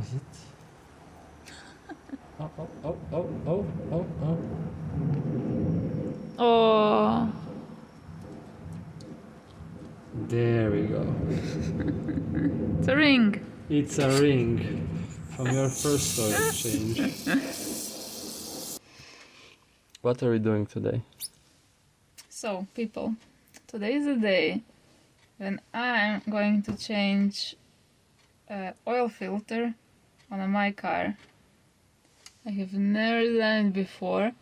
is it? Oh, oh, oh, oh, oh, oh, oh. Oh. There we go. It's a ring. It's a ring from your first oil change. What are we doing today? So, people, today is the day when I'm going to change oil filter on my car. I have never done it before.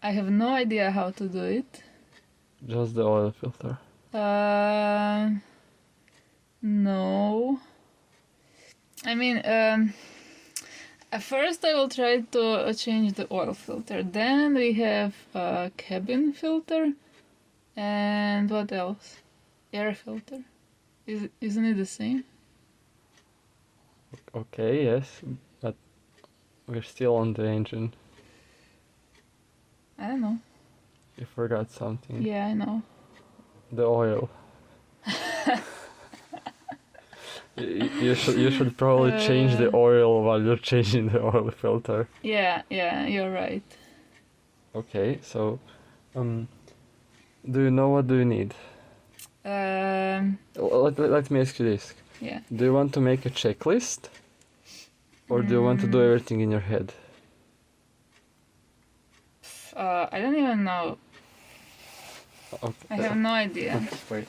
I have no idea how to do it. Just the oil filter. No. I mean, at first I will try to change the oil filter. Then we have a cabin filter. And what else? Air filter. Isn't it the same? Okay, yes, but we're still on the engine. I don't know. You forgot something. Yeah, I know. The oil. You should probably change the oil while you're changing the oil filter. Yeah, you're right. Okay, so do you know what do you need? Let me ask you this. Yeah. Do you want to make a checklist? Or do you want to do everything in your head? I don't even know. Okay. I have no idea. Wait.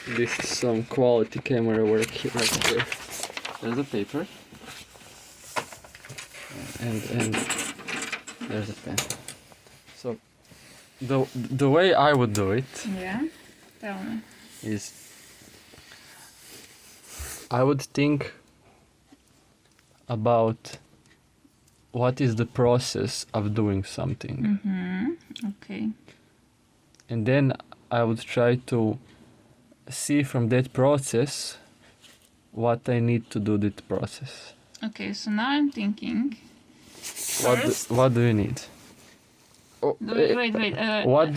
This is some quality camera work right here. There's a paper. And there's a pen. So the way I would do it Yeah? Tell me. is I would think about what is the process of doing something. Mm-hmm. Okay. And then I would try to see from that process what I need to do that process. Okay, so now I'm thinking. What do you need? Oh, Wait.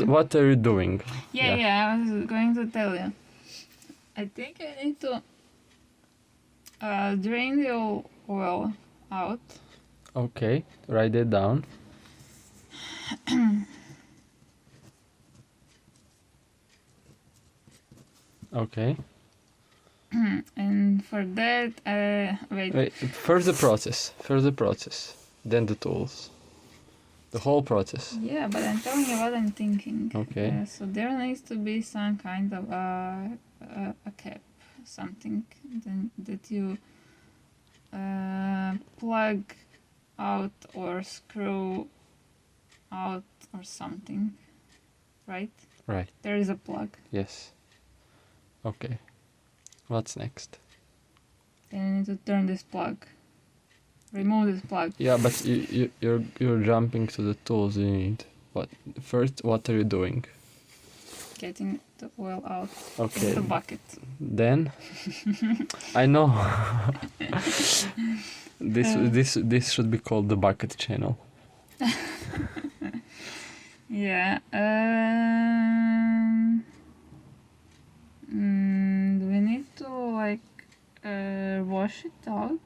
what are you doing? Yeah, I was going to tell you. I think I need to drain the oil out. Okay, write it down. Okay. And for that, Wait, first the process, then the tools. The whole process. Yeah, but I'm telling you what I'm thinking. Okay. So there needs to be some kind of a cap, something that you plug out or screw out or something, right? Right. There is a plug. Yes. Okay. What's next? Then you need to turn this plug. Remove this plug. Yeah, but you're jumping to the tools you need. What are you doing? Getting the oil out Okay. of the bucket. Then I know. This should be called the bucket channel. Yeah. Do we need to wash it out?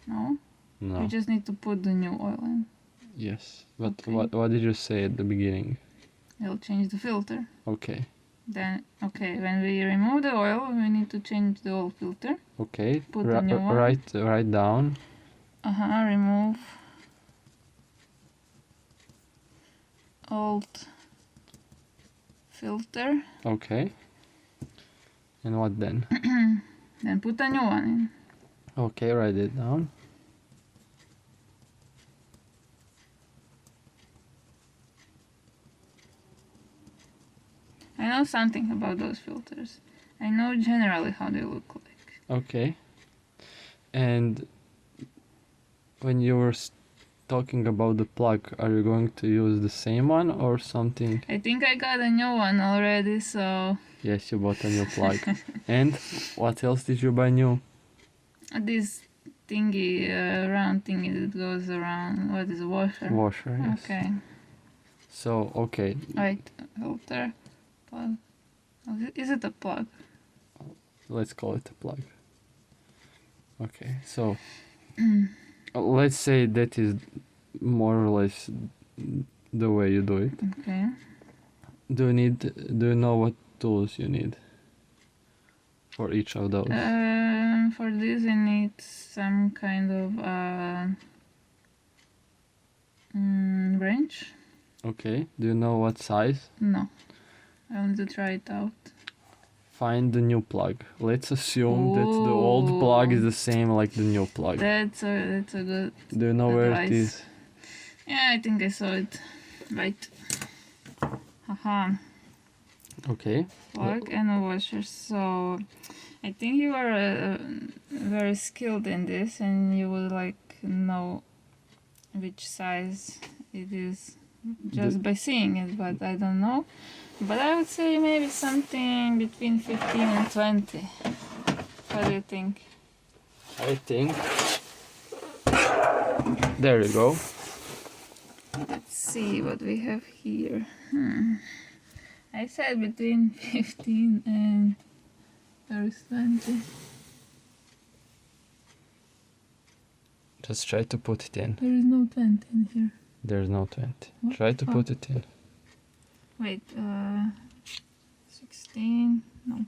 No. No. We just need to put the new oil in. Yes. But Okay. what did you say at the beginning? It'll change the filter. Okay. Then, okay, when we remove the oil, we need to change the oil filter. Okay. Put the new one. Write down. Remove old filter. Okay. And what then? Then put a new one in. Okay, write it down. I know something about those filters. I know generally how they look like. Okay. And when you were talking about the plug, are you going to use the same one or something? I think I got a new one already, so... Yes, you bought a new plug. And what else did you buy new? This thingy, round thingy that goes around. What is a washer? Washer, yes. Okay. So, okay. Right, filter. plug. Is it a plug? Let's call it a plug. Okay, so let's say that is more or less the way you do it. Okay. Do you know what tools you need for each of those? For this I need some kind of wrench. Okay, do you know what size? No, I want to try it out. Find the new plug. Let's assume that the old plug is the same like the new plug. That's a good Do you know where it advice. is? Yeah, I think I saw it. Right. Haha. Okay. Plug and a washer. So I think you are very skilled in this, and you will like know which size it is just by seeing it, but I don't know. But I would say maybe something between 15 and 20. What do you think? I think. There you go. Let's see what we have here. I said between 15 and there's 20. Just try to put it in. There is no 20 in here. There's no 20. What? Try to Oh. put it in. Wait, 16, no.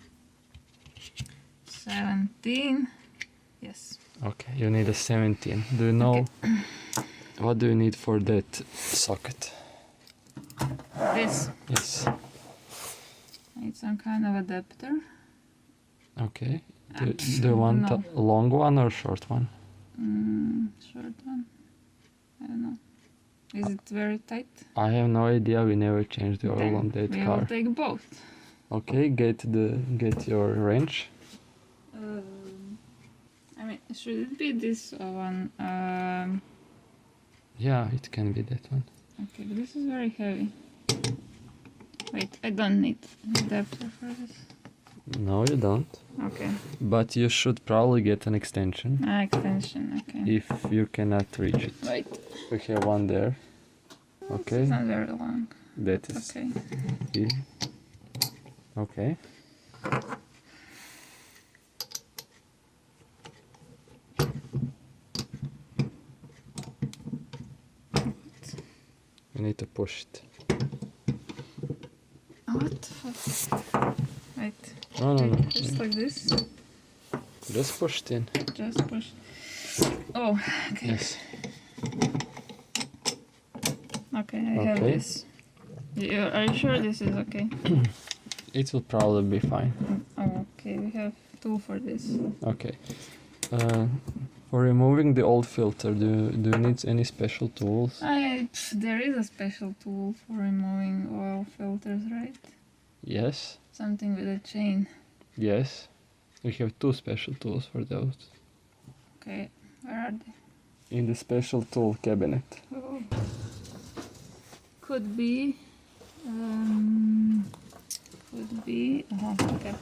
17, yes. Okay, you need a 17. Do you know what do you need for that socket? This, Yes. I need some kind of adapter. Okay. Do you want No. a long one or short one? Short one. I don't know. Is it very tight? I have no idea. We never changed the oil Then on that we car. will take both. Okay, get your wrench. I mean, should it be this one? Yeah, it can be that one. Okay, but this is very heavy. Wait, I don't need an adapter for this. No, you don't. Okay. But you should probably get an extension Extension, okay. if you cannot reach it. Right. We have one there. Okay, It's not very long. that is Okay. it. Okay. You need to push it. What the fuck? Wait. No, no, no. Just like this? Just push it in. Just push. Oh, okay. Yes. Okay, I have Okay. this. Are you sure this is okay? It will probably be fine. Oh, okay, we have two for this. Okay. For removing the old filter, do you need any special tools? There is a special tool for removing oil filters, right? Yes. Something with a chain. Yes. We have two special tools for those. Okay, where are they? In the special tool cabinet. Oh. Could be. Could be. Okay.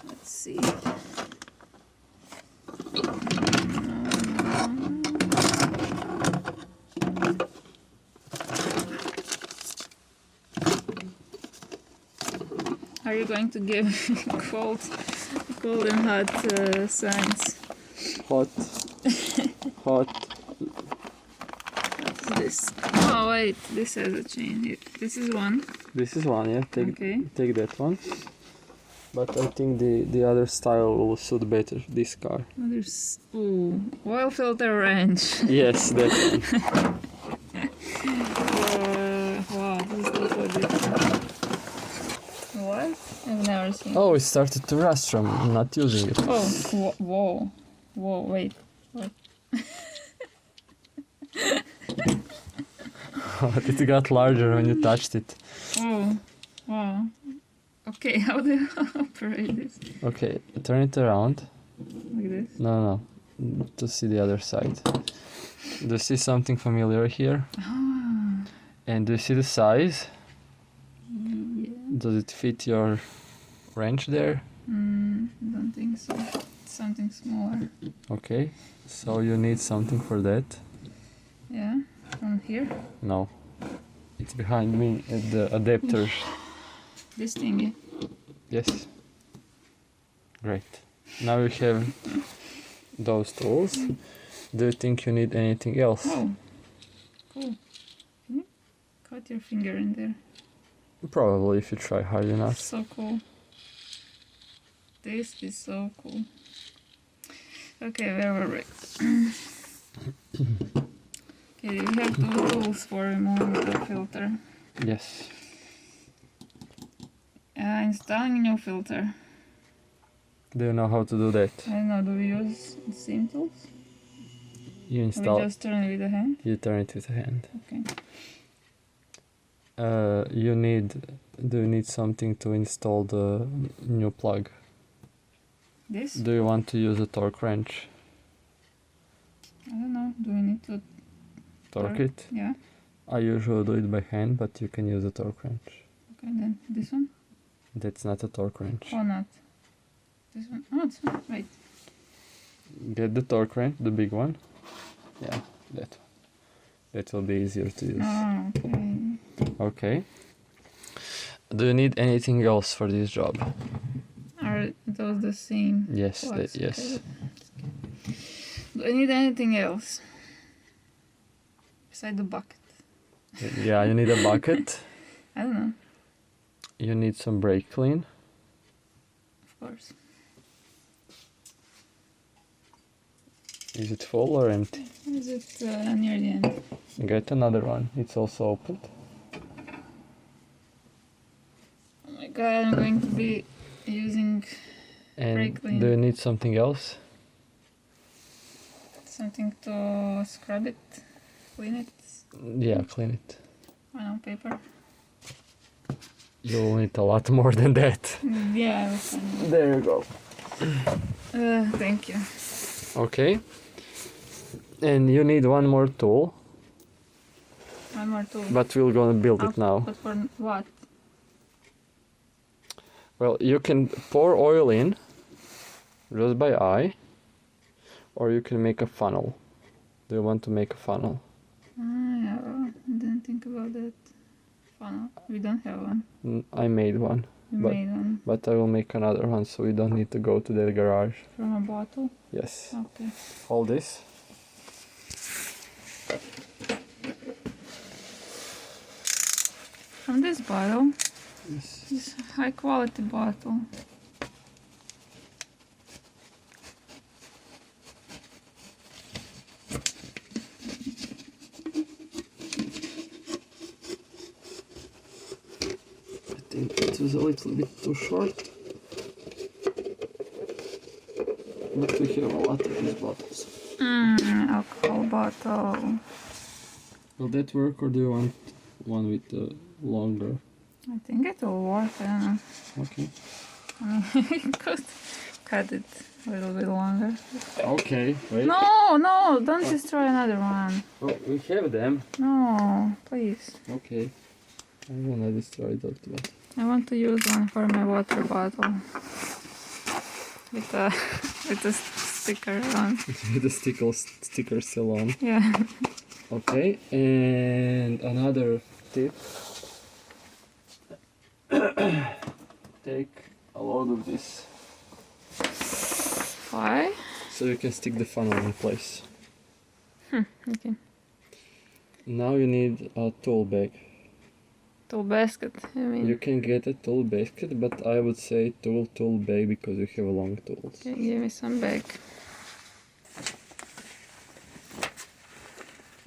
Let's see. Are you going to give cold and hot signs? Hot. Hot. What's this? Oh wait, this has a chain here. This is one. This is one, yeah. Okay. Take that one. But I think the other style will suit better this car. Oh, there's oil filter wrench. Yes, that one. Wow, this looks like different. What? I've never seen. Oh, it started to rust from not using it. Oh, whoa, wait. What? It got larger when you touched it. Oh, wow. Okay, how do you operate this? Okay, turn it around. Like this? No, to see the other side. Do you see something familiar here? Ah, And do you see the size? yeah. Does it fit your wrench there? Don't think so. It's something smaller. Okay, so you need something for that? Yeah, from here. No. It's behind me at the adapters. This thingy. Yes. Great. Now you have those tools. Do you think you need anything else? Oh, cool. Can you cut your finger in there? Probably if you try hard enough. So cool. This is so cool. Okay, where were we? Okay, we have two tools for removing the filter. Yes. Installing a new filter. Do you know how to do that? I don't know, do we use the same tools? You Or install. we just turn it with the hand? You turn it with a hand. Okay. You need. Do you need something to install the new plug? This? Do you want to use a torque wrench? I don't know. Do we need to Torque it? Yeah. I usually do it by hand, but you can use a torque wrench. Okay, then this one? That's not a torque wrench. Or not? This one? Oh, this one. Right. Get the torque wrench, the big one. Yeah, that one. That will be easier to use. Oh, okay. Okay. Do you need anything else for this job? Are those the same? Yes, parts? yes. Okay. Do I need anything else? Beside the bucket? Yeah, you need a bucket. I don't know. You need some brake clean. Of course. Is it full or empty? Is it near the end? Get another one. It's also opened. Oh my god, I'm going to be using And brake clean. do you need something else? Something to scrub it, clean it. Yeah, clean it. I don't know, paper. You'll need a lot more than that. Yeah, I was fine. There you go. Thank you. Okay. And you need one more tool, One more tool. but we're gonna build it now. But for what? Well, you can pour oil in, just by eye, or you can make a funnel. Do you want to make a funnel? Yeah, I didn't think about that. Funnel. We don't have one. I made one, We But- made one but I will make another one so we don't need to go to the garage. from a bottle. Yes. Okay. Hold this. From this bottle. Yes. This high quality bottle. I think it was a little bit too short. But we have a lot of these bottles. Alcohol bottle. Will that work, or do you want one with longer? I think it will work. I don't know. Okay. I mean, you could cut it a little bit longer. Okay, wait. No, don't destroy another one. Oh, we have them. No, please. Okay. I wanna destroy that one. I want to use one for my water bottle. With a with a sticker on. With the sticker still on. Yeah. Okay, and another tip. Take a load of this Why? so you can stick the funnel in place. Okay. Now you need a tool bag. Tool basket. I mean. You can get a tool basket, but I would say tool bag because you have long tools. Okay, give me some bag.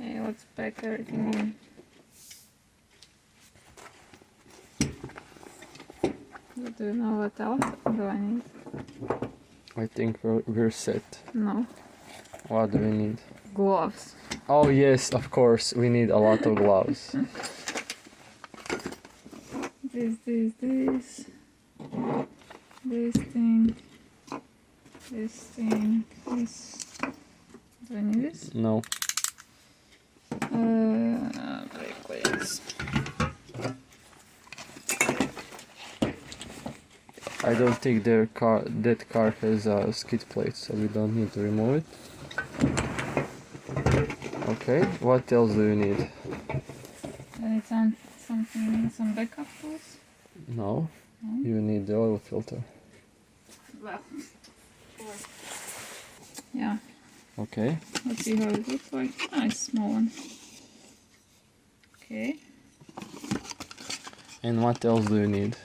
Okay, let's pack everything in. Do you know what else do I need? I think we're set. No. What do we need? Gloves. Oh yes, of course, we need a lot of gloves. This thing. This thing. This. Do I need this? No. Brake cleans. I don't think that car has a skid plate, so we don't need to remove it. Okay, what else do you need? I need some backup tools. No, No? you need the oil filter. Well, sure. Yeah. Okay. Let's see how it looks like. Ah, it's a small one. Okay. And what else do you need?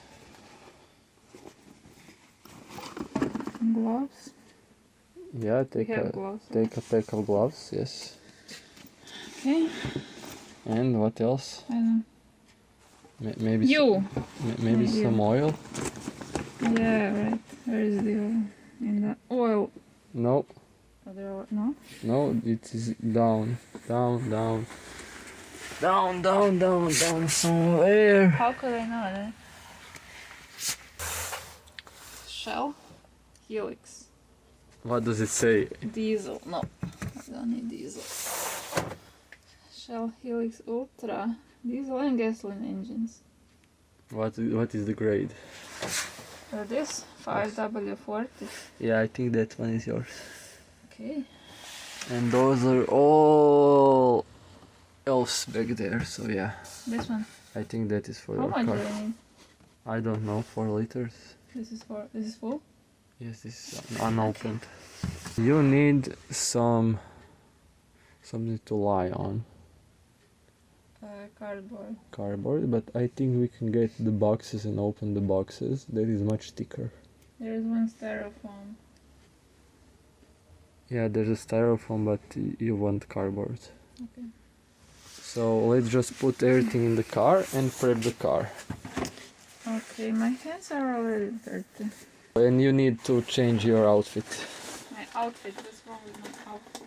Gloves. Yeah, We have gloves. take a pack of gloves. Yes. Okay. And what else? I don't Maybe You. maybe Yeah, some you. oil. Yeah, right. Where is the oil? In the oil. No, Other oil? No? no, it is down, down, down, down, down, down, down somewhere. How could I know that? Shell. Helix. What does it say? Diesel. No. I don't need diesel. Shell Helix Ultra. Diesel and gasoline engines. What is the grade? This 5W40. Yeah, I think that one is yours. Okay. And those are all else back there. So yeah, This one. I think that is for How your much car. do I need? I don't know, 4 liters. This is for. This is full. Yes, this is unopened. You need something to lie on. Cardboard. Cardboard, but I think we can get the boxes and open the boxes. That is much thicker. There is one styrofoam. Yeah, there's a styrofoam, but you want cardboard. Okay. So let's just put everything in the car and prep the car. Okay, my hands are already dirty. And you need to change your outfit. My outfit. What's wrong with my outfit?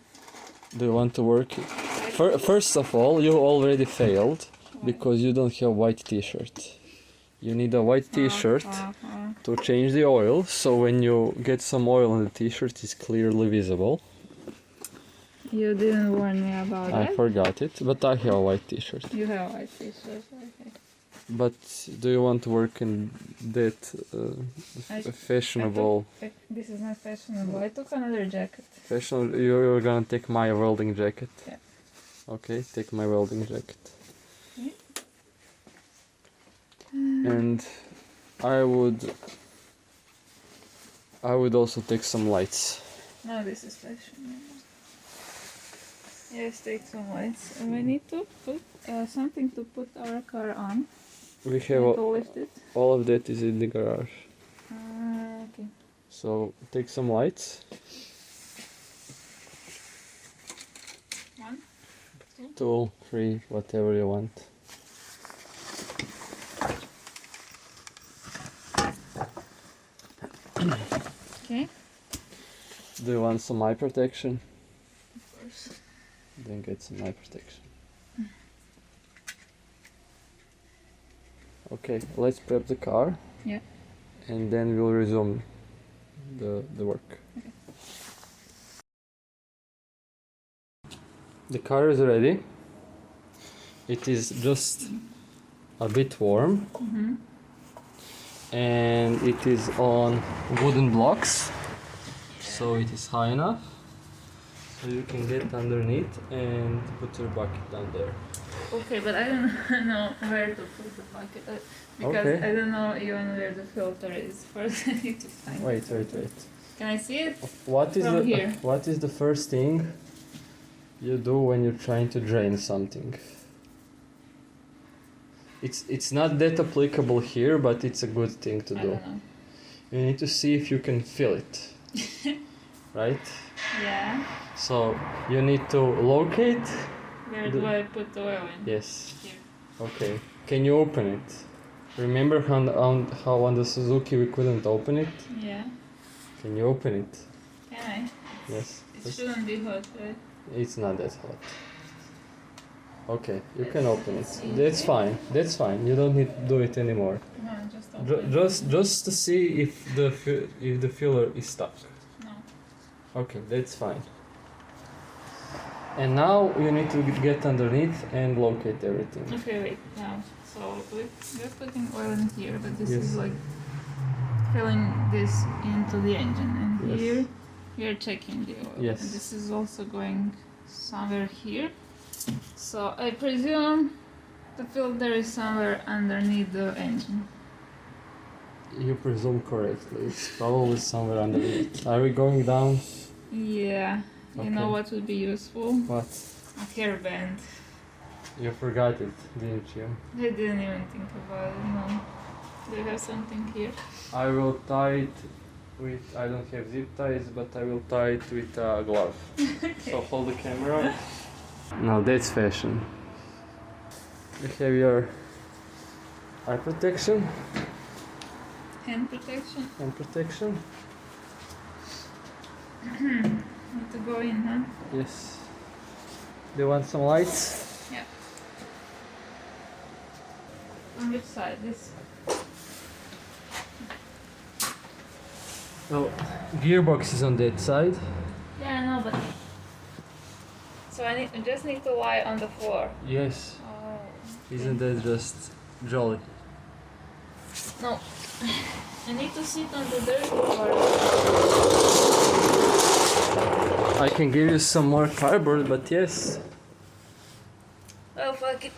Do you want to work it? First of all, you already failed because you don't have white t-shirt. You need a white t-shirt to change the oil, so when you get some oil on the t-shirt, it's clearly visible. You didn't warn me about I that. forgot it, but I have a white t-shirt. You have white t-shirt. Okay. But do you want to work in that fashionable? This is not fashionable. I took another jacket. Fashionable. You're gonna take my welding jacket. Yeah. Okay, take my welding jacket. Okay. And I would also take some lights. No, this is fashionable. Yes, take some lights. We need to put something to put our car on. We have To lift it. all of that is in the garage. Okay. So take some lights. 1, 2. 2, 3, whatever you want. Okay. Do you want some eye protection? Of course. Then get some eye protection. Okay, let's prep the car. Yeah. And then we'll resume the work. Okay. The car is ready. It is just a bit warm. Mm-hmm. And it is on wooden blocks. So it is high enough. So you can get underneath and put your bucket down there. Okay, but I don't know where to put the bucket because Okay. I don't know even where the filter is. First, I need to find. Wait. Can I see it? From here. What is the first thing you do when you're trying to drain something? It's not that applicable here, but it's a good thing to I do. don't know. You need to see if you can feel it. Right? Yeah. So you need to locate. Where do I put the oil in? Yes. Here. Okay. Can you open it? Remember how on the Suzuki we couldn't open it? Yeah. Can you open it? Can I? Yes. It shouldn't be hot, right? It's not that hot. Okay, you can open it. See. That's fine. That's fine. You don't need to do it anymore. No, just open. Just to see if the filler is stuck. No. Okay, that's fine. And now you need to get underneath and locate everything. Okay, wait. Now, so we're putting oil in here, but this Yes. is like filling this into the engine, and Yes. here we are checking the oil. Yes. And this is also going somewhere here. So I presume the filter is somewhere underneath the engine. You presume correctly. It's probably somewhere underneath. Are we going down? Yeah. You know Okay. what would be useful? What? A hairband. You forgot it, didn't you? I didn't even think about it, no. Do you have something here? I will tie it with, I don't have zip ties, but I will tie it with a glove. So hold the camera. Now that's fashion. You have your eye protection, Hand protection. hand protection. Need to go in, huh? Yes. Do you want some lights? Yeah. On which side? This? No, gearbox is on that side. Yeah, I know, but... So I just need to lie on the floor. Yes. Oh. Isn't that just jolly? No. I need to sit on the dirty part. I can give you some more cardboard, but yes. Well, fuck it.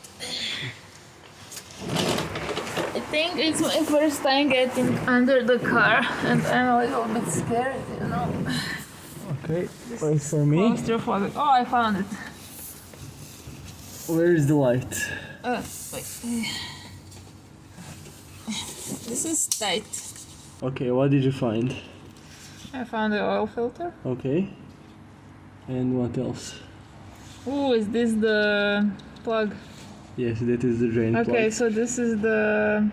I think it's my first time getting under the car, and I'm a little bit scared, you know. Okay, wait for me. Claustrophobic. Oh, I found it. Where is the light? Wait. This is tight. Okay, what did you find? I found the oil filter. Okay. And what else? Ooh, is this the plug? Yes, that is the drain Okay, plug. so this is the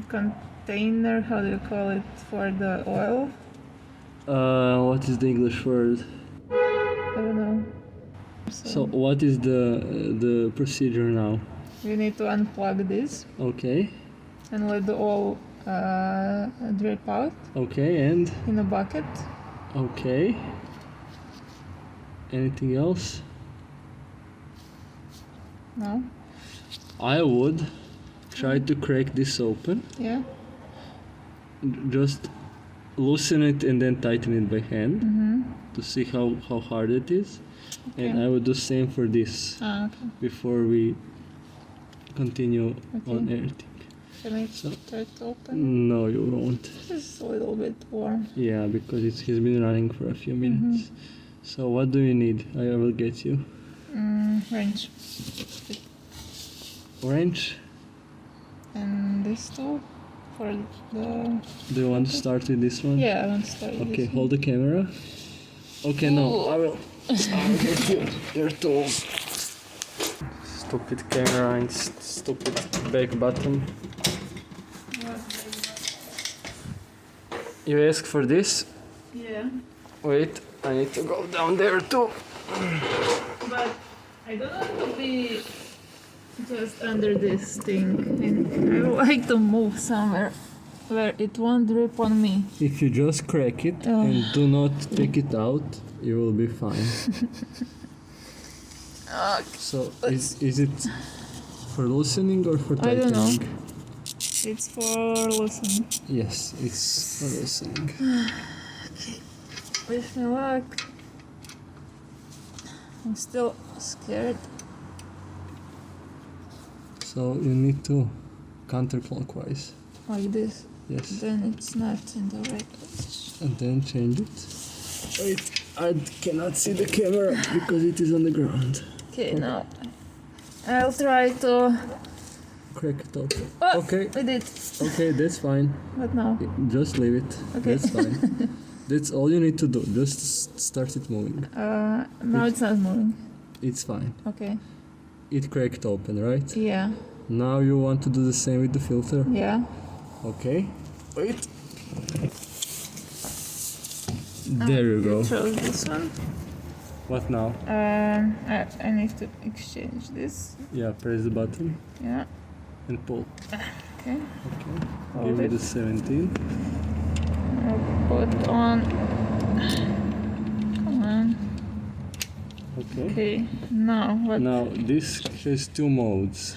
container, how do you call it, for the oil? What is the English word? I don't know. So what is the procedure now? We need to unplug this Okay. and let the oil drip out Okay, and in a bucket. okay. Anything else? No? I would try to crack this open. Yeah? Just loosen it and then tighten it by hand Mm-hmm. to see how hard it is. Okay. And I would do same for this Ah, okay. before we continue Okay. on everything. Can I So- try to open? No, you won't. This is a little bit warm. Yeah, because it has been running for a few minutes. So what do you need? I will get you. Wrench. Wrench? And this tool for the... Do you want to start with this one? Yeah, I want to start with Okay, this hold the camera. Okay, no, Ooh. I will get you your tools. Stupid camera and stupid back button. one. You asked for this? Yeah, Wait, I need to go down there too. but I don't want to be just under this thing. And I would like to move somewhere where it won't drip on me. If you just crack it Oh. and do not take it out, you will be fine. So is it for loosening or for I tightening? don't know. It's for loosening. Yes, it's for loosening. Wish me luck. I'm still scared. So you need to counterclockwise. Like this. Yes. Then it's not in the right place. And then change it. Wait, I cannot see the camera because it is on the ground. Okay, now I'll try to... Crack it open. Oh, Okay, I did. okay, that's fine. What now? Just leave it. Okay. That's fine. That's all you need to do. Just start it moving. Now it's not moving. It's fine. Okay. It cracked open, right? Yeah. Now you want to do the same with the filter? Yeah. Okay. Wait. There you go. Chose this one. What now? I need to exchange this. Yeah, press the button Yeah. and pull. Okay. Okay. Hold Give me it. the 17. I'll put on. Come on. Okay. Okay. Now what? Now this has two modes.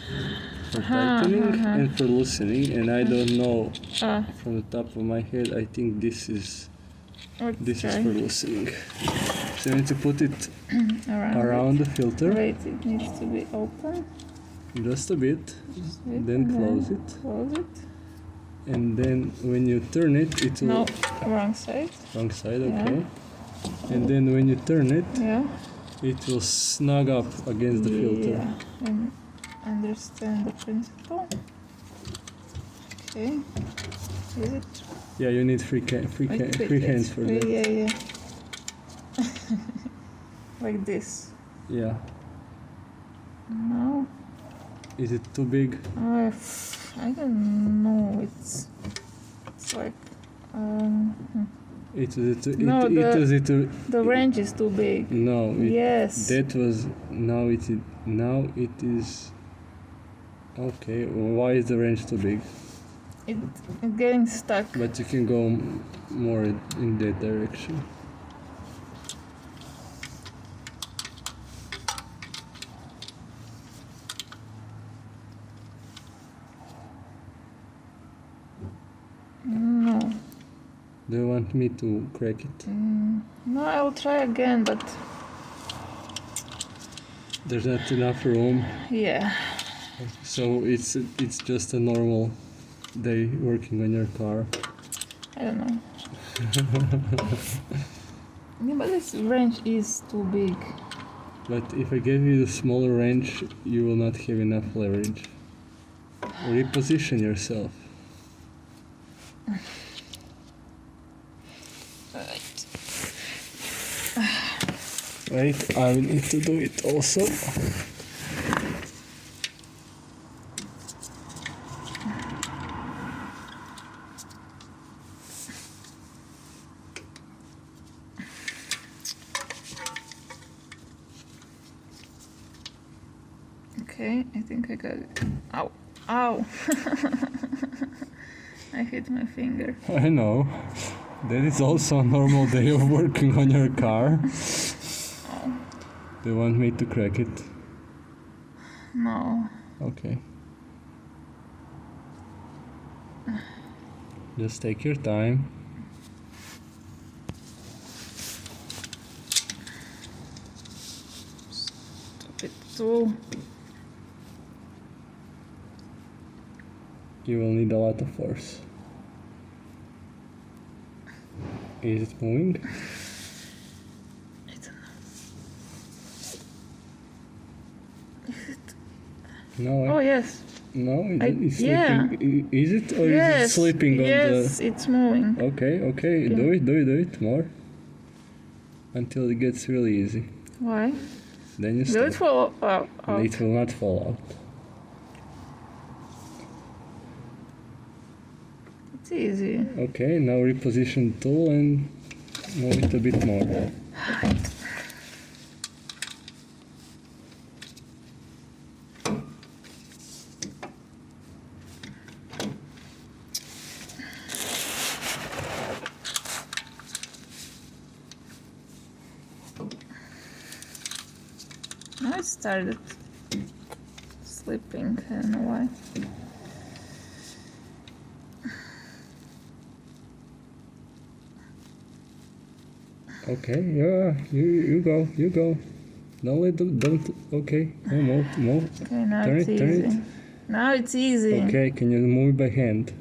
For tightening and for loosening, and I don't know from the top of my head. I think this is Let's for try. loosening. So you need to put it Around. the filter Wait, it needs to be open. just a bit, Just wait, then and close it, Close it. and then when you turn it, it will... No, wrong side. Wrong side, Yeah. okay. And then when you turn it, Yeah. it will snug up against the filter. Yeah, and understand the principle. Okay. Is it? Yeah, you need free hands for that. Yeah. Like this. Yeah. No. Is it too big? I don't know. It's like the range is too big. No. Yes. That was now it is. Okay. Why is the range too big? It's getting stuck. But you can go more in that direction. No. Do you want me to crack it? No, I'll try again, but There's not enough room, yeah. so it's just a normal day working on your car. I don't know. Yeah, but this range is too big. But if I give you the smaller range, you will not have enough leverage. Reposition yourself. Right. Wait, I will need to do it also. Okay, I think I got it. Ow. Ow. I hit my finger. I know. That is also a normal day of working on your car. Oh. Do you want me to crack it? No. Okay. Just take your time. Stop it too. You will need a lot of force. Is it moving? I don't know. No. Oh yes. No, it's yeah. sleeping. Is it or Yes. is it sleeping on the? Yes, it's moving. Okay. Okay. Do it more. Until it gets really easy. Why? Then you Will stop. it fall out? It will not fall out. It's easy. Okay, now reposition the tool and move it a bit more. Now it started slipping. I don't know why. Okay, yeah, you go. No, don't. Okay, no, move. Okay, now Turn it's it, easy. turn it. Now it's easy. Okay, can you move it by hand?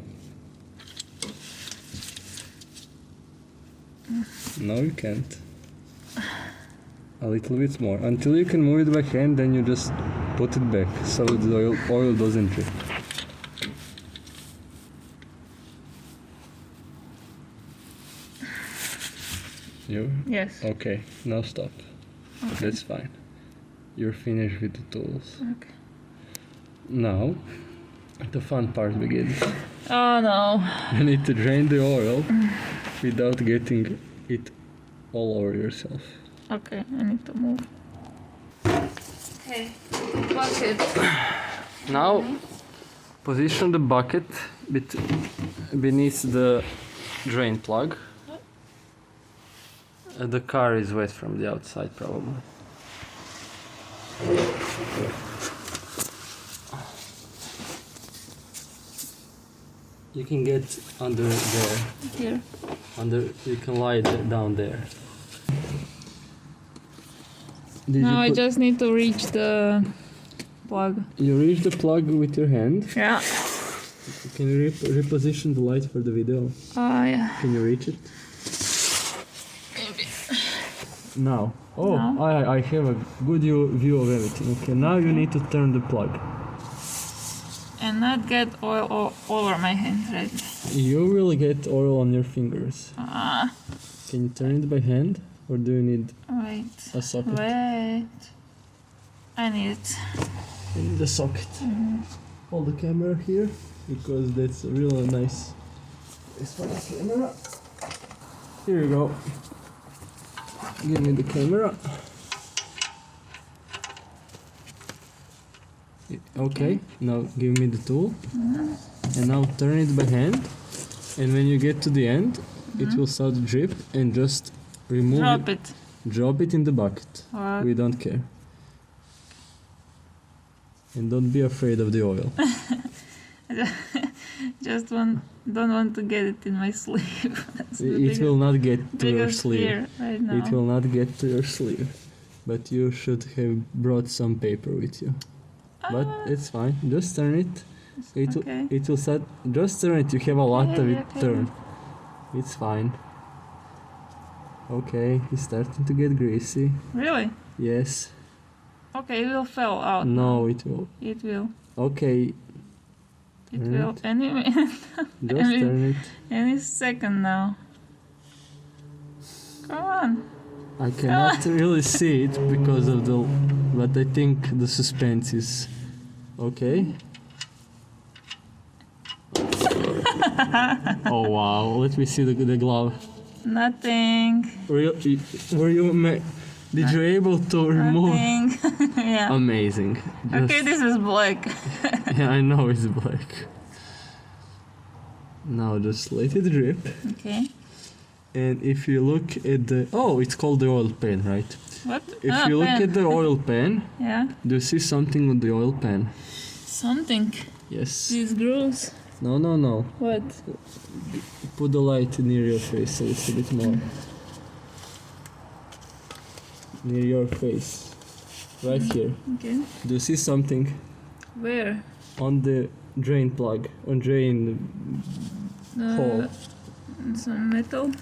No, you can't. A little bit more. Until you can move it by hand, then you just put it back so the oil doesn't drip. You? Yes. Okay, now stop. Okay. That's fine. You're finished with the tools. Okay. Now, the fun part begins. Oh no. You need to drain the oil without getting it all over yourself. Okay, I need to move. Okay, bucket. Now, position the bucket beneath the drain plug. The car is wet from the outside, probably. You can get under there. Here. You can lie down there. Now I just need to reach the plug. You reach the plug with your hand. Yeah. Can you reposition the light for the video? Oh, yeah. Can you reach it? Maybe. Now. Oh, Now? I have a good view of everything. Okay, now you need to turn the plug. And not get oil all over my hand, right? You will get oil on your fingers. Ah, Can you turn it by hand? Or do you need wait. a socket? Wait. I need it. You need a socket. Hold the camera here, because that's a really nice place for the camera. Here you go. Give me the camera. Okay, now give me the tool. And now turn it by hand. And when you get to the end, it will start to drip, and just remove Drop it. Drop it in the bucket. What? We don't care. And don't be afraid of the oil. Just don't want to get it in my sleeve. That's the It will not get to your biggest sleeve. fear right now. It will not get to your sleeve. But you should have brought some paper with you. But it's fine. Just turn it. Okay. It will start. Just turn it. You have a lot of it. Okay. Turn. It's fine. Okay, it's starting to get greasy. Really? Yes. Okay, it will fall out. No, it will. It will. Okay, It Turn will. it. Any minute. just turn it. Any second now. Come on. I cannot really see it because of the. But I think the suspense is okay. Oh wow! Let me see the glove. Nothing. Were you did you able to remove? Nothing. Yeah. Amazing. Okay, this is black. Yeah, I know it's black. Now just let it drip. Okay. And if you look at the it's called the oil pan, right? What? If you look pen. at the oil pan, Yeah. do you see something on the oil pan? Something. Yes. These grooves. No. What? Put the light near your face a little bit more. Near your face. Right here. Okay. Do you see something Where? on the drain plug? On drain hole? Some metal.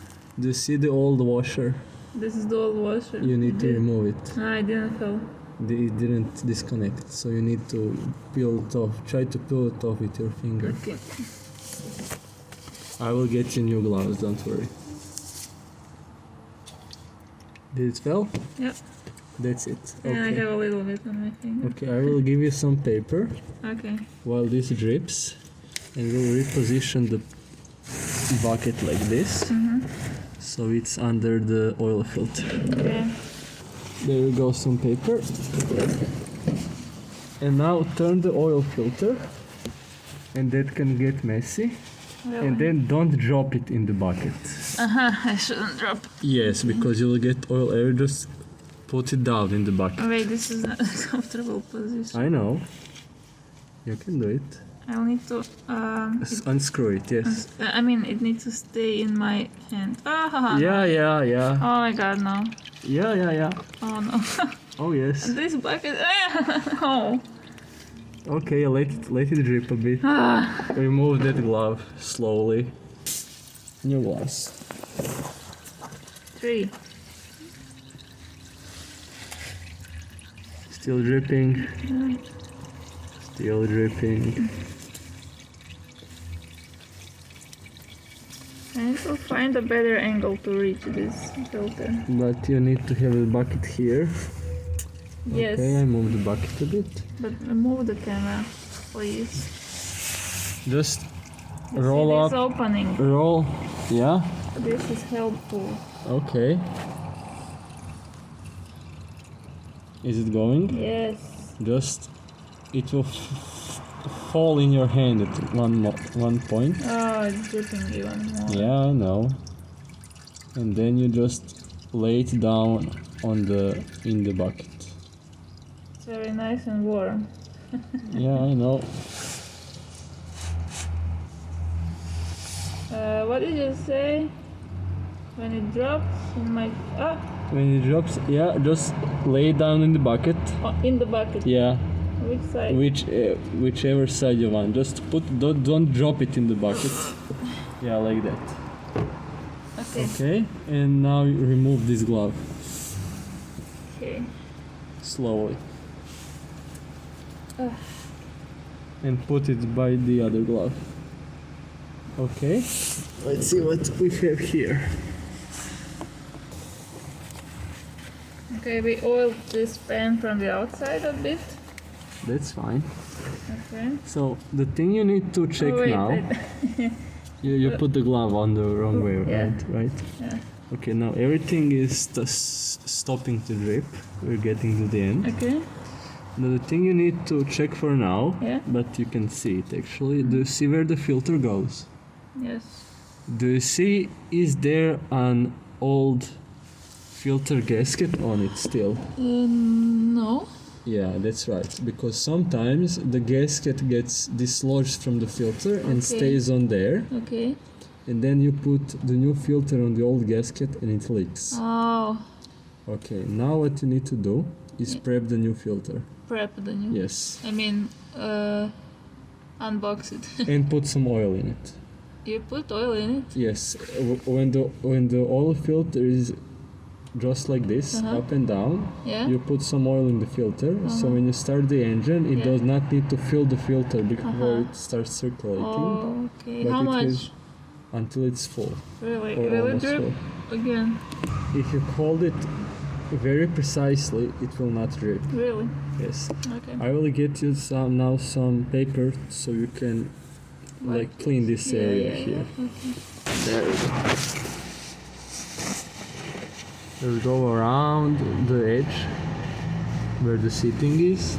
Do you see the old washer? This is the old washer. You need to remove it. No, I didn't feel. It didn't disconnect, so you need to peel it off. Try to peel it off with your finger. Okay. I will get you new gloves, don't worry. Did it fell? Yep. That's it. And I Okay. have a little bit on my finger. Okay, I will give you some paper Okay. while this drips, and we'll reposition the bucket like this, so it's under the oil filter. Okay. There you go, some paper. And now turn the oil filter, and that can get messy. Really? And then don't drop it in the bucket. I shouldn't drop. Yes, because you will get oil air. Just put it down in the bucket. Wait, this is not a comfortable position. I know. You can do it. I'll need to. Unscrew it, yes. I mean, it needs to stay in my hand. Ah, Yeah. Oh my god, no. Yeah. Oh no. Oh yes. This bucket. Oh. Okay, let it drip a bit. Remove that glove slowly. New gloves. 3. Still dripping. Still dripping. I need to find a better angle to reach this filter. But you need to have the bucket here. Yes. Okay, I move the bucket a bit. But remove the camera, please. Just You roll see up. this opening. Roll. Yeah. This is helpful. Okay. Is it going? Yes. Just it will fall in your hand at one point. Oh, it's dripping even more. Yeah, I know. And then you just lay it down in the bucket. It's very nice and warm. Yeah, I know. What did you say? When it drops in my When it drops, yeah, just lay it down in the bucket. oh, in the bucket. Yeah. Which side? Whichever side you want. Just don't drop it in the bucket. Yeah, like that. Okay. Okay, and now you remove this glove Okay. slowly. And put it by the other glove. Okay, let's see what we have here. Okay, we oiled this pan from the outside a bit. That's fine. Okay. So the thing you need to check Oh, wait, now, you put the glove on the wrong way, Yeah. right? Yeah. Okay, now everything is stopping to drip. We're getting to the end. Okay. Now the thing you need to check for now, Yeah. but you can see it actually. Do you see where the filter goes? Yes. Do you see, is there an old filter gasket on it still? No. Yeah, that's right. Because sometimes the gasket gets dislodged from the filter and Okay. stays on there. Okay. And then you put the new filter on the old gasket and it leaks. Oh. Okay, now what you need to do is prep the new filter. Prep the new. Yes. I mean, unbox it. And put some oil in it. You put oil in it? Yes. When the oil filter is just like this, up and down, Yeah. you put some oil in the filter. So when you start the engine, it Yeah. does not need to fill the filter before it starts circulating. Oh, okay. But How it much? has- until it's full. Really? Or Will it almost drip full. again? If you hold it very precisely, it will not drip. Really? Yes. Okay. I will get you some paper so you can like clean this Yeah, area yeah, here. yeah. Okay. There we go. Just go around the edge where the seating is.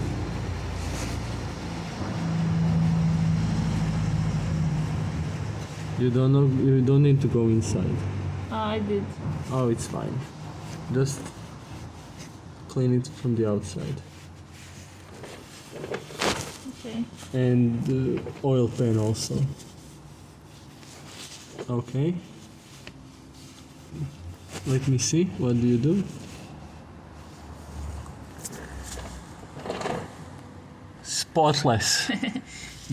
You don't need to go inside. I did. Oh, it's fine. Just clean it from the outside. Okay. And the oil pan also. Okay. Let me see. What do you do? Spotless.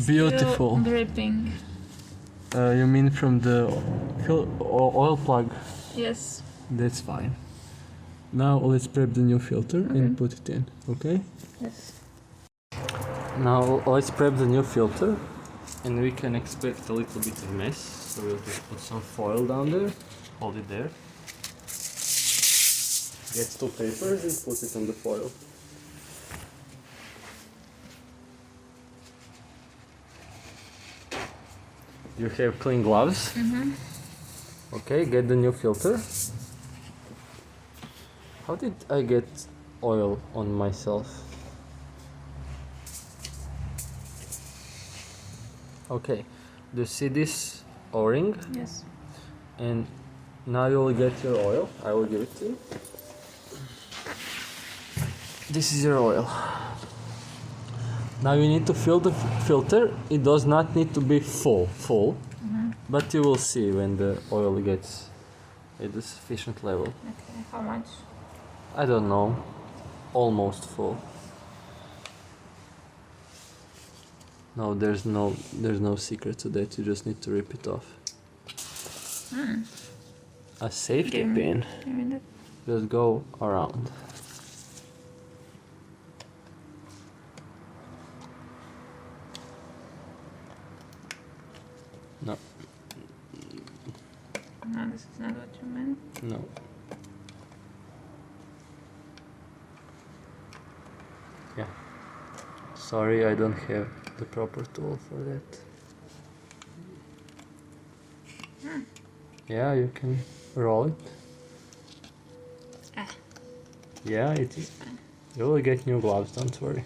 Beautiful. Still dripping. You mean from the oil plug? Yes. That's fine. Now let's prep the new filter and put it in. Okay? Yes. Now let's prep the new filter, and we can expect a little bit of mess. So we'll just put some foil down there. Hold it there. Get 2 papers and put it on the foil. You have clean gloves. Okay, get the new filter. How did I get oil on myself? Okay, do you see this O-ring? Yes. And now you will get your oil. I will give it to you. This is your oil. Now you need to fill the filter. It does not need to be full, but you will see when the oil gets at the sufficient level. Okay. How much? I don't know, almost full. No, there's no secret to that. You just need to rip it off. A safety pin. Give me that. Just go around. No, No, this is not what you meant. no. Yeah. Sorry, I don't have the proper tool for that. Yeah, you can roll it. Yeah, it is. You will get new gloves, don't worry.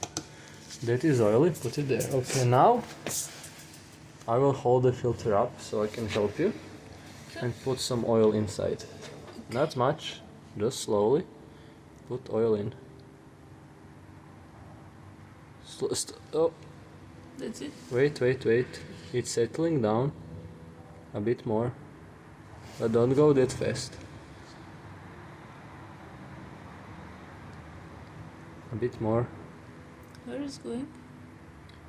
That is oily, put it there. Okay, now I will hold the filter up so I can help you and put some oil inside. Not much, just slowly put oil in. Oh, That's it. wait. It's settling down a bit more, but don't go that fast. A bit more. Where is going?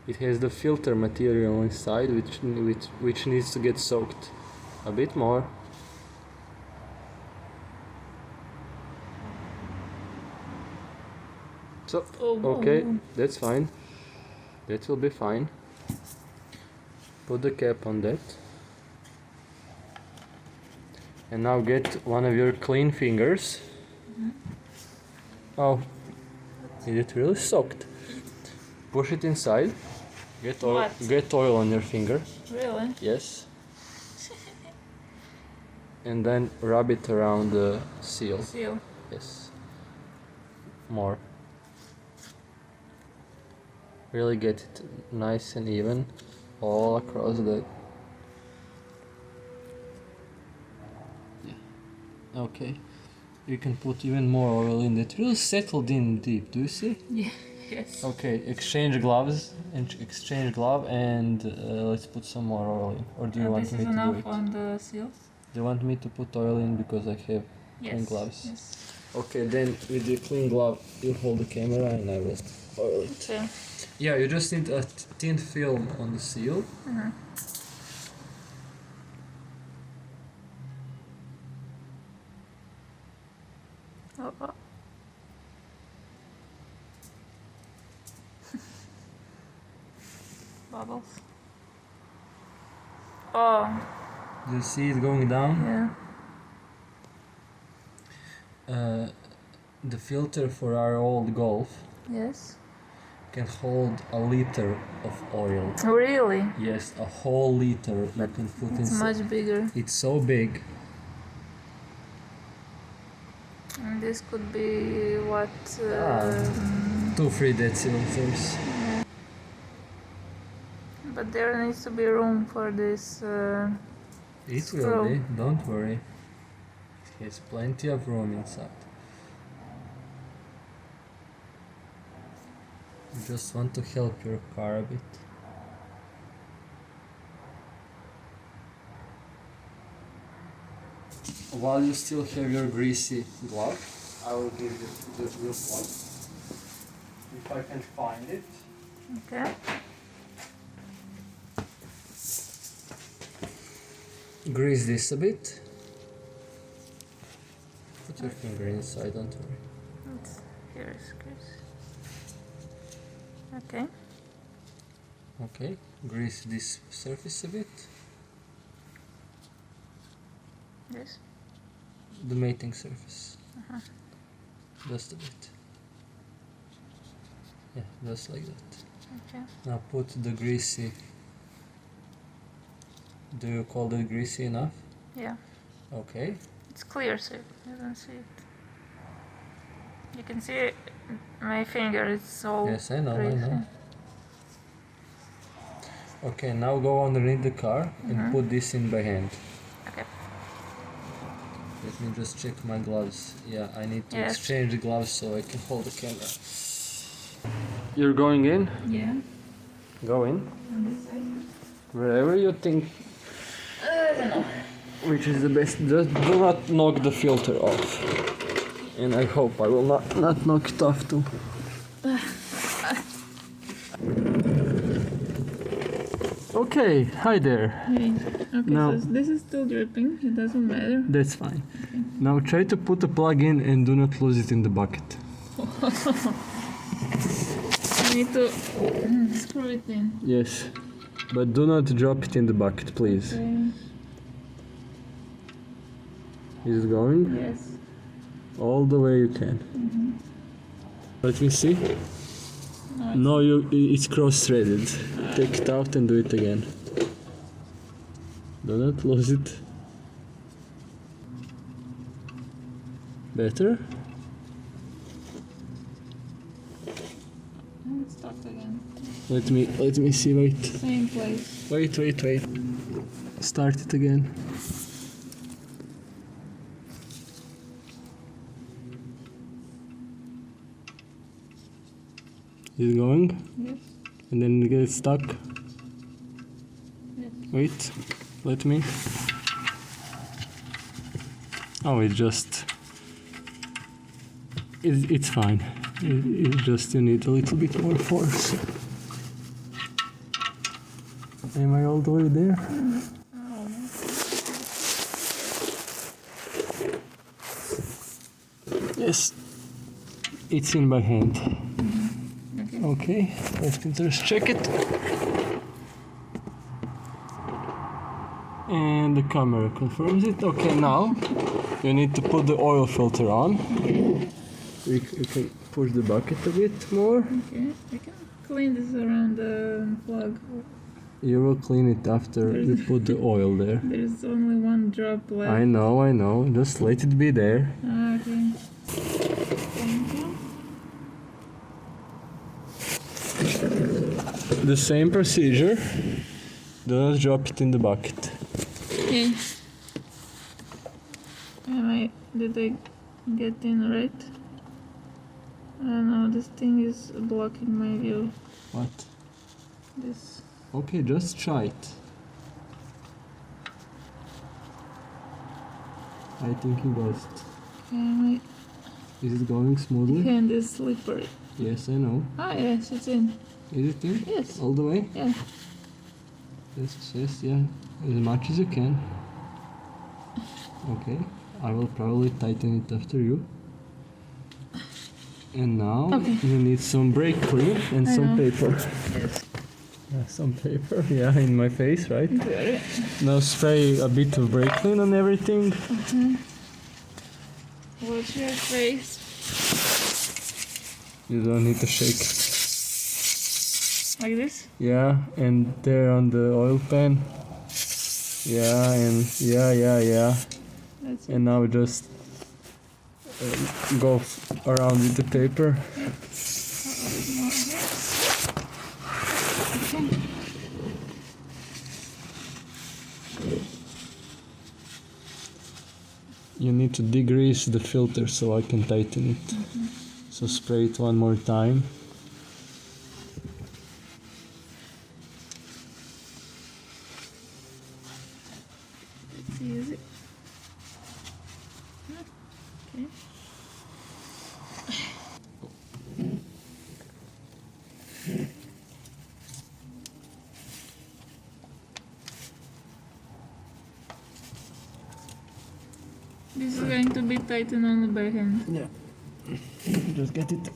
It has the filter material inside, which needs to get soaked. A bit more. So, okay, that's fine. That will be fine. Put the cap on that. And now get one of your clean fingers. Oh, is it really soaked? Push it inside. Get oil on your finger. Really? Yes. And then rub it around the seal. Seal. Yes. More. Really get it nice and even all across the... Yeah. Okay. You can put even more oil in it. Really settled in deep, do you see? Yeah. Yes. Okay, exchange gloves, exchange glove, and let's put some more oil in. Or do you want me to do it? This is enough on the seals? Do you want me to put oil in because I have clean gloves? Yes. Okay, then with the clean glove, you hold the camera and I will oil it. Okay. Yeah, you just need a thin film on the seal. Oh. Bubbles. Oh. Do you see it going down? Yeah. The filter for our old Golf Yes. can hold a liter of oil. Really? Yes, a whole liter you can put It's inside. much bigger. It's so big. And this could be what? 2-3 deciliters. But there needs to be room for this. It screw. will be, don't worry. It has plenty of room inside. I just want to help your car a bit. While you still have your greasy glove, I will give you this one. If I can find it. Okay. Grease this a bit. Put your finger inside, don't worry. Here is grease. Okay. Okay, grease this surface a bit. This. The mating surface. Just a bit. Yeah, just like that. Okay. Now put the greasy. Do you call it greasy enough? Yeah. Okay. It's clear, so you don't see it. You can see my finger. It's all. Yes, I know, greasy. I know. Okay, now go underneath the car and put this in by hand. Okay. Let me just check my gloves. Yeah, I need to Yes. exchange the gloves so I can hold the camera. You're going in? Yeah. Go in. On this side. Wherever you think I don't know. which is the best. Just do not knock the filter off. And I hope I will not knock it off too. Okay, hi there. Hey. Okay, Now- so this is still dripping. It doesn't matter. That's fine. Now try to put the plug in and do not lose it in the bucket. I need to screw it in. Yes, but do not drop it in the bucket, please. Okay. Is it going? Yes. All the way you can. Let me see. No, No, it's cross-threaded. Take it out and do it again. Do not lose it. Better? it's stuck again. Let me see. Wait. Same place. Wait. Start it again. Is it going? Yes. And then it gets stuck. Yes. Wait. Let me. Oh, it's fine. It just you need a little bit more force. Am I all the way there? Yes, it's in my hand. Okay, let's check it. And the camera confirms it. Okay, now you need to put the oil filter on. You can push the bucket a bit more. Okay, I can clean this around the plug. You will clean it after you put the oil there. There's only one drop left. I know. Just let it be there. Okay. Thank you. The same procedure. Do not drop it in the bucket. Okay. Did I get in right? I don't know, this thing is blocking my view. What? This. Okay, just try it. I think you got it. Okay, my Is it going smoothly? hand is slippery. Yes, I know. Ah, yes, it's in. Is it in? Yes. All the way? Yeah. Yes, yeah. As much as you can. Okay, I will probably tighten it after you. And now you need some brake clean and some paper. Yes. Some paper, yeah, in my face, right? Very. Now spray a bit of brake clean on everything. Watch your face. You don't need to shake. Like this? Yeah, and there on the oil pan. Yeah, and yeah. That's it. And now just go around with the paper. Okay. You need to degrease the filter so I can tighten it. So spray it one more time. It's easy. Okay. This is going to be tightened only by hand. Yeah. Just get it.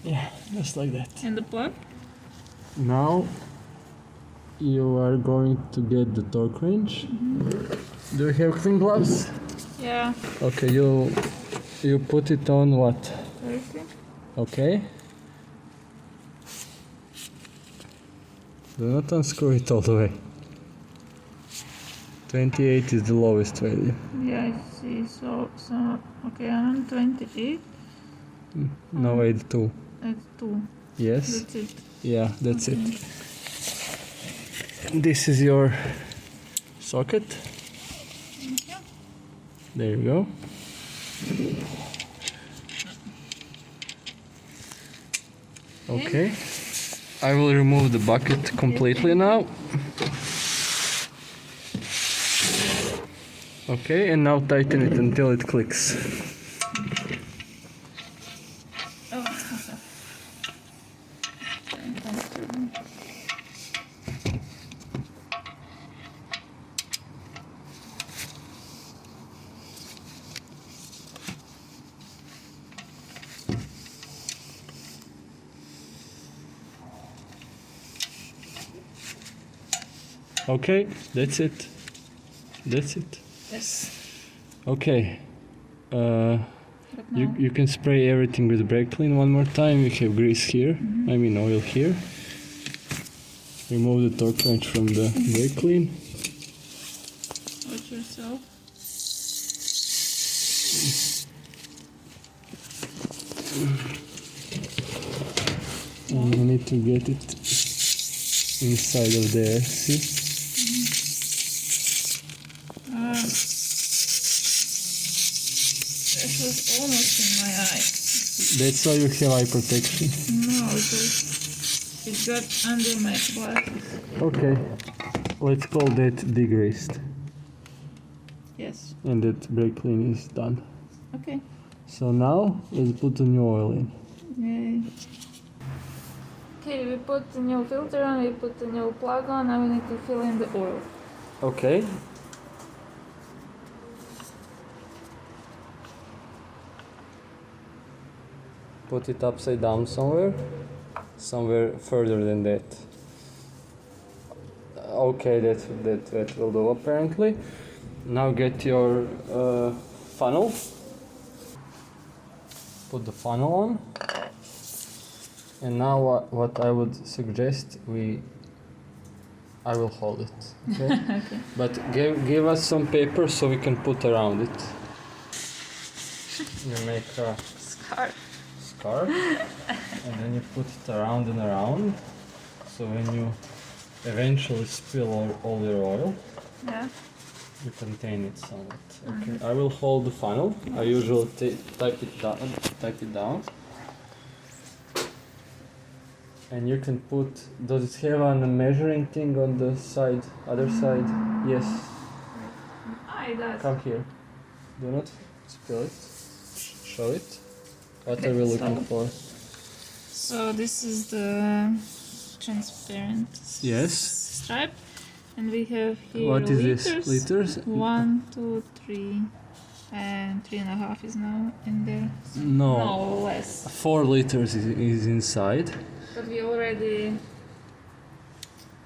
Yeah, just like that. And the plug? Now you are going to get the torque wrench. Do you have clean gloves? Yeah. Okay, you put it on what? 30. Okay. Do not unscrew it all the way. 28 is the lowest value. Yeah, I see. So okay, I'm on 28. Now add 2. That's 2. Yes? That's it. Yeah, that's it. This is your socket. Yeah. There you go. Okay. I will remove the bucket completely now. Okay, and now tighten it until it clicks. Okay, that's it. That's it. Yes. Okay. You can spray everything with brake clean one more time. We have grease here. I mean oil here. Remove the torque wrench from the brake clean. Watch yourself. And you need to get it inside of there. See? This was almost in my eye. That's why you have eye protection. No, it got under my glasses. Okay. Let's call that degreased. Yes. And that brake clean is done. Okay. So now let's put the new oil in. Yay. Okay, we put the new filter on, we put the new plug on, now we need to fill in the oil. Okay. Put it upside down somewhere further than that. Okay, that will do apparently. Now get your funnel. Put the funnel on. And now what I would suggest, I will hold it. Okay? Okay. But give us some paper so we can put around it. You make a scarf and then you put it around and around. So when you eventually spill all your oil, Yeah. you contain it somewhat. Okay, I will hold the funnel. I usually type it down. And you can put, does it have a measuring thing on the side, other side? Yes. It does. Come here. Do not spill it. Show it. What Okay, are we looking so- for? So this is the transparent Yes. stripe, and we have here What is liters. this? Liters? 1, 2, 3, and 3.5 is now in there. No. No, less. 4 liters is inside. But we already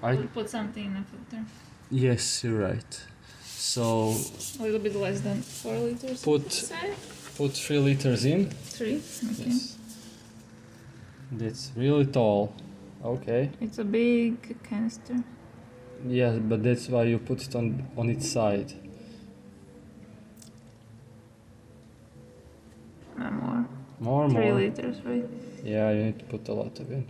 I put something in the filter. Yes, you're right. So A little bit less than 4 liters. put 3 liters in. 3. Okay. Yes. That's really tall. Okay. It's a big canister. Yeah, but that's why you put it on its side. No more. More. 3 liters, right? Yeah, you need to put a lot of it.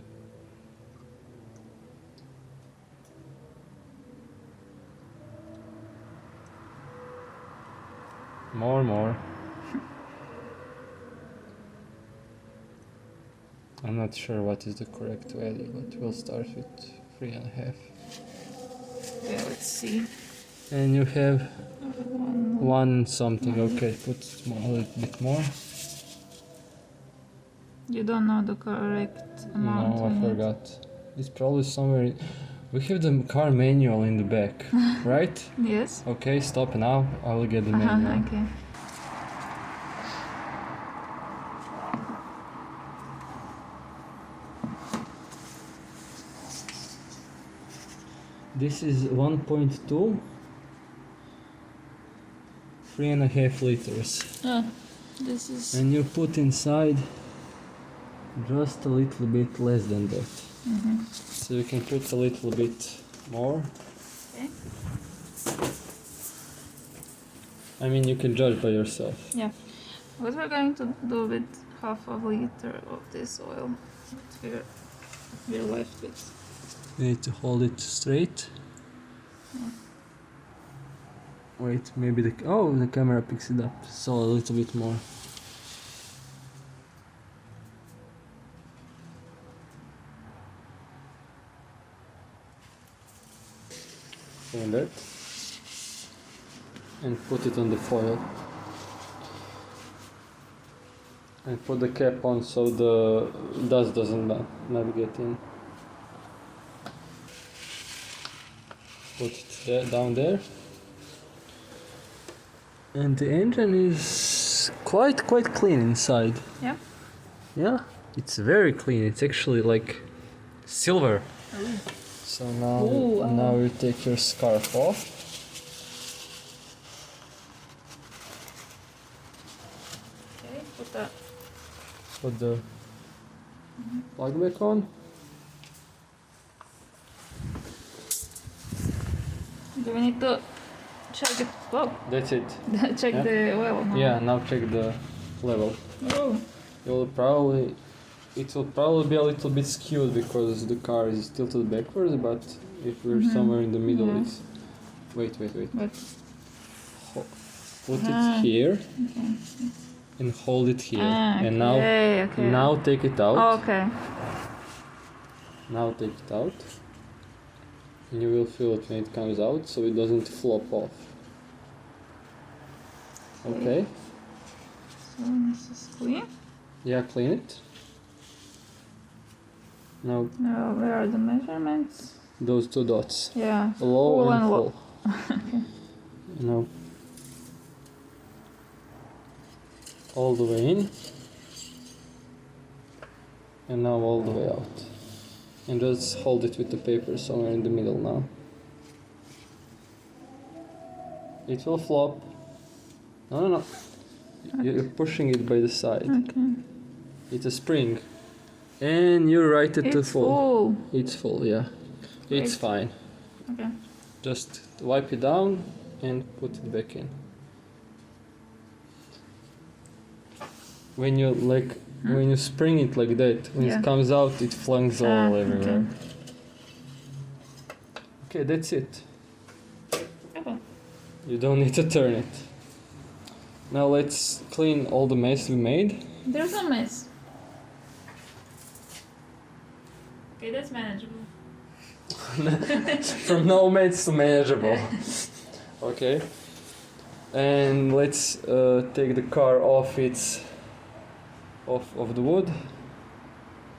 More. I'm not sure what is the correct value, but we'll start with 3.5. Yeah, let's see. And you have 1. 1 something. Okay, put a little bit more. You don't know the correct amount. No, I we need. forgot. It's probably somewhere. We have the car manual in the back, right? Yes. Okay, stop now. I will get the manual. Okay. This is 1.2, 3.5 liters. This is. And you put inside just a little bit less than that. So you can put a little bit more. Okay. I mean, you can judge by yourself. Yeah. What we're going to do with half a liter of this oil that we're left with. You need to hold it straight. Wait, maybe the camera picks it up. So a little bit more. And that. And put it on the foil. And put the cap on so the dust doesn't not get in. Put it down there. And the engine is quite clean inside. Yeah. Yeah, it's very clean. It's actually like silver. Ooh. So now, Ooh, now you take your scarf off. Okay, put that. Put the plug back on. Do we need to check it? Whoa. That's it. Check Yeah. the oil now. Yeah, now check the level. Oh. It will probably be a little bit skewed because the car is tilted backwards, but if we're somewhere in the middle, Yeah. it's... Wait. But Put it here and hold it here. And now take it out. Oh, okay. Now take it out. And you will feel it when it comes out, so it doesn't flop off. Okay? This is clean. Yeah, clean it. Now Now, where are the measurements? those two dots. Yeah, Low full and and full. low. Okay. Now all the way in. And now all the way out. And just hold it with the paper somewhere in the middle now. It will flop. No, no, no. You're pushing it by the side. Okay. It's a spring. And you write it to It's full. full. It's full, yeah. It's Great. fine. Okay. Just wipe it down and put it back in. When you when you spring it like that, when Yeah. it comes out, it flings all everywhere. Okay. Okay, that's it. Okay. You don't need to turn it. Now let's clean all the mess we made. There's a mess. Okay, that's manageable. From no mess to manageable. Okay. And let's take the car off its of the wood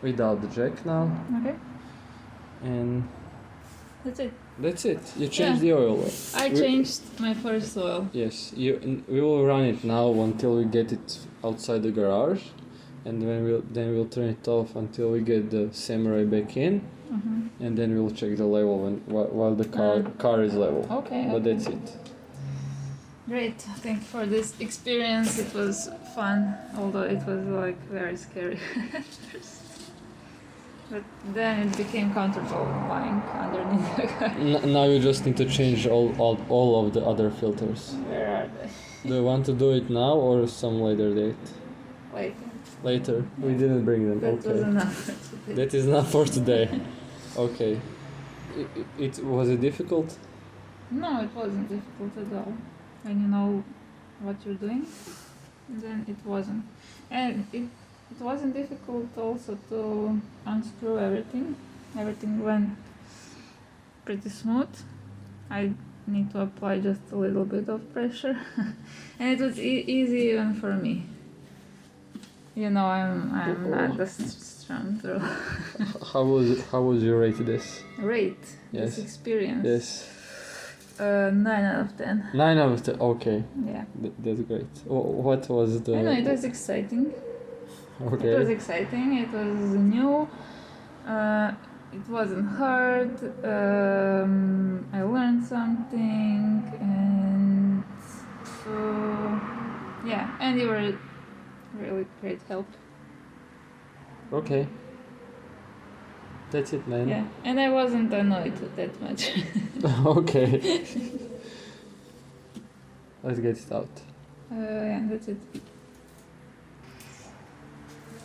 without the jack now. Okay. And That's it. that's it. You change Yeah. the oil. I changed my first oil. Yes, we will run it now until we get it outside the garage, and then we'll turn it off until we get the Samurai back in, and then we'll check the level while the car is level. Okay. But Okay. that's it. Great. Thank you for this experience. It was fun, although it was like very scary at first. But then it became comfortable lying underneath the car. Now you just need to change all of the other filters. Where are they? Do you want to do it now or some later date? Wait. Later. We didn't bring them. That was Okay. enough for today. That is not for today. Okay. It was it difficult? No, it wasn't difficult at all. When you know what you're doing, then it wasn't. And it wasn't difficult also to unscrew everything. Everything went pretty smooth. I need to apply just a little bit of pressure. And it was easy even for me. You know, I'm not the strong girl. How was your rate this? Rate Yes. this experience. Yes. 9 out of 10. 9 out of 10. Okay. Yeah. That's great. What was the? I know it was exciting. Okay. It was exciting. It was new. It wasn't hard. I learned something, and yeah, and you were really great help. Okay. That's it, man. Yeah, and I wasn't annoyed that much. Okay. Let's get it out. Yeah, that's it.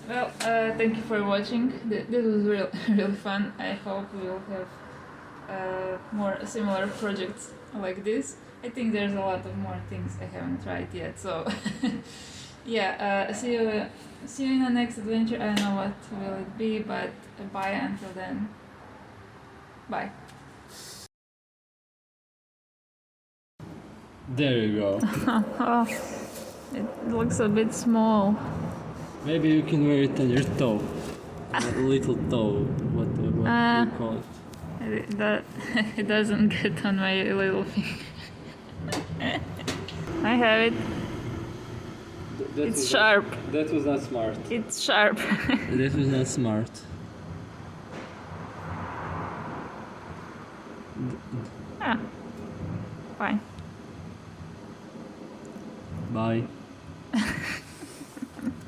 Well, thank you for watching. This was really fun. I hope we will have more similar projects like this. I think there's a lot of more things I haven't tried yet. So, yeah. See you in the next adventure. I don't know what will it be, but bye until then. Bye. There you go. Oh, it looks a bit small. Maybe you can wear it on your toe. A little toe. What do you call it? It doesn't get on my little finger. I have it. It's sharp. That was not smart. It's sharp. That was not smart. Ah, fine. Bye.